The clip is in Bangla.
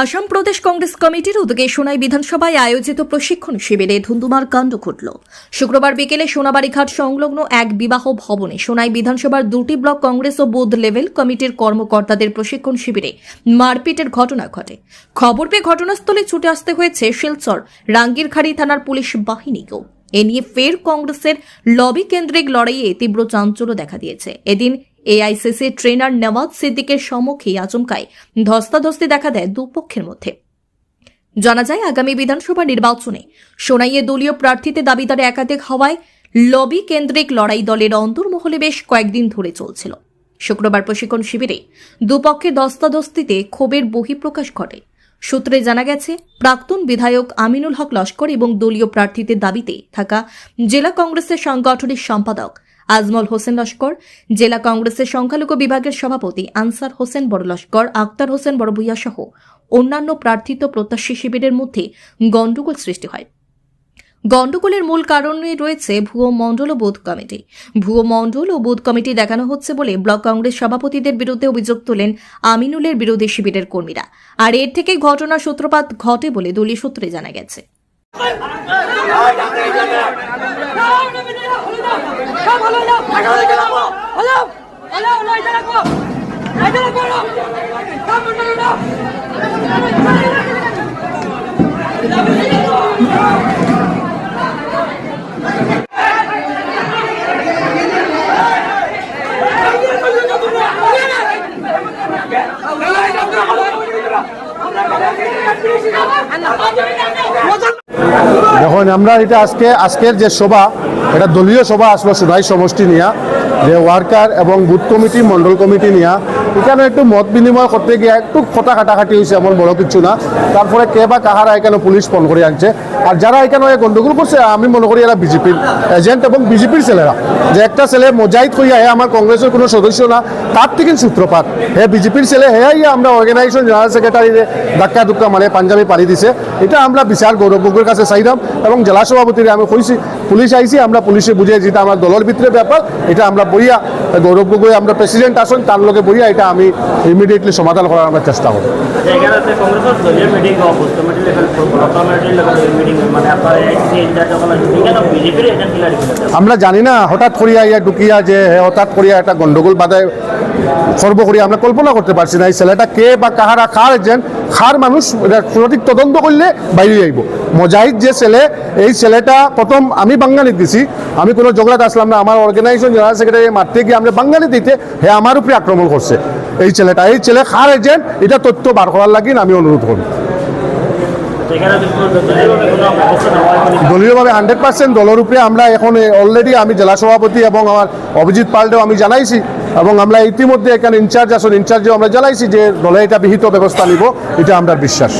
আসাম প্রদেশ কংগ্রেস কমিটির উদ্যোগে সোনাই বিধানসভায় আয়োজিত প্রশিক্ষণ শিবিরে ধুন্ধুমার কাণ্ড ঘটল। শুক্রবার বিকেলে সোনাবাড়িঘাট সংলগ্ন এক বিবাহ ভবনে সোনাই বিধানসভার দুটি ব্লক কংগ্রেস ও বুথ লেভেল কমিটির কর্মকর্তাদের প্রশিক্ষণ শিবিরে মারপিটের ঘটনা ঘটে। খবর পেয়ে ঘটনাস্থলে ছুটে আসতে হয়েছে শিলচর রাঙ্গিরখাড়ি থানার পুলিশ বাহিনীকেও। এ নিয়ে ফের কংগ্রেসের লবি কেন্দ্রিক লড়াইয়ে তীব্র চাঞ্চল্য দেখা দিয়েছে। এদিন এআইসিসি ট্রেনার নওয়াজ সিদ্দিকের সম্মুখে আচমকায় ধস্তাধস্তি দেখা দেয় দুপক্ষের মধ্যে। জানা যায়, আগামী বিধানসভা নির্বাচনে সোনাইয়ে দলীয় প্রার্থীতে দাবিদার একাধিক হওয়ায় লবি কেন্দ্রিক লড়াই দলের অন্তর্মহলে বেশ কয়েকদিন ধরে চলছিল। শুক্রবার প্রশিক্ষণ শিবিরে দুপক্ষের ধস্তাধস্তিতে ক্ষোভের বহিঃপ্রকাশ ঘটে। সূত্রে জানা গেছে, প্রাক্তন বিধায়ক আমিনুল হক লস্কর এবং দলীয় প্রার্থীদের দাবিতে থাকা জেলা কংগ্রেসের সাংগঠনিক সম্পাদক আজমল হোসেন লস্কর, জেলা কংগ্রেসের সংখ্যালঘু বিভাগের সভাপতি আনসার হোসেন বড় লস্কর, আক্তার হোসেন বড় ভূঁইয়া সহ অন্যান্য প্রার্থিত প্রত্যাশী শিবিরের মধ্যে গণ্ডগোল সৃষ্টি হয়। গণ্ডগোলের মূল কারণে রয়েছে ভুয়ো মণ্ডল ও বুথ কমিটি। ভুয়ো মণ্ডল ও বুথ কমিটি দেখানো হচ্ছে বলে ব্লক কংগ্রেস সভাপতিদের বিরুদ্ধে অভিযোগ তোলেন আমিনুলের বিরোধী শিবিরের কর্মীরা। আর এর থেকে ঘটনার সূত্রপাত ঘটে বলে দলীয় সূত্রে জানা গেছে। দেখুন, আমরা এটা আজকের যে সভা, এটা দলীয় সভা আসলো সোনাই সমষ্টি নিয়ে, যে ওয়ার্কার এবং বুথ কমিটি মন্ডল কমিটি নিয়ে এখানে একটু মত বিনিময় করতে গিয়ে একটু খোটা কাটাকাটি হয়েছে, এমন বড় কিছু না। তারপরে কে বা কাহারা এখানে পুলিশ ফোন করে আনছে, আর যারা এখানে গন্ডগোল করছে আমি মনে করি এরা বিজেপির এজেন্ট এবং বিজেপির ছেলেরা। যে একটা ছেলে মোজাহিদ হইয়া আমার কংগ্রেসের কোনো সদস্য না, তার থেকে সূত্রপাত হে বিজেপির ছেলে ইয়া আমরা অর্গানাইজেশন জেনারেল সেক্রেটারি ধাক্কা ধুক্কা মানে পাঞ্জাবি পাড়ি দিছে। এটা আমরা বিশাল গৌরব গগৈর কাছে চাইলাম এবং জেলা সভাপতিরে আমি কইছি, পুলিশ আইসি, আমরা পুলিশে বুঝিয়ে যেটা আমার দলের ভিতরে ব্যাপার, এটা আমরা বইয়া গৌরব গগৈ আমরা প্রেসিডেন্ট আসুন তার লগে বইয়া এটা আমি ইমিডিয়েটলি সমাধান করার আমরা চেষ্টা করব। আমরা জানি না, হঠাৎ করিয়া ইয়া ঢুকিয়া যে হঠাৎ করিয়া একটা গন্ডগোল বাধায় সর্ব করিয়া আমরা কল্পনা করতে পারছি না এই ছেলেটা কে বা কাহারা খার এজেন্ট, খার মানুষ সঠিক তদন্ত করলে বাইরে যাইব। মোজাহিদ যে ছেলে, এই ছেলেটা প্রথম আমি বাঙালি দিছি, আমি কোনো ঝগড়াতে আসলাম না, আমার অর্গানাইজেশন জেনারেল সেক্রেটারি মারতে গিয়ে আমরা বাঙালি দিতে হে আমার উপরে আক্রমণ করছে এই ছেলেটা। এই ছেলে খার এজেন্ট, এটা তথ্য বার করার লাগিন আমি অনুরোধ করি। দলীয়ভাবে 100% দলের উপরে আমরা এখন অলরেডি আমি জেলা সভাপতি এবং আমার অভিজিৎ পাল্টেও আমি জানাইছি এবং আমরা ইতিমধ্যে এখানে ইনচার্জ আসুন, ইনচার্জেও আমরা জানাইছি যে দলে এটা বিহিত ব্যবস্থা নিব, এটা আমরা বিশ্বাস।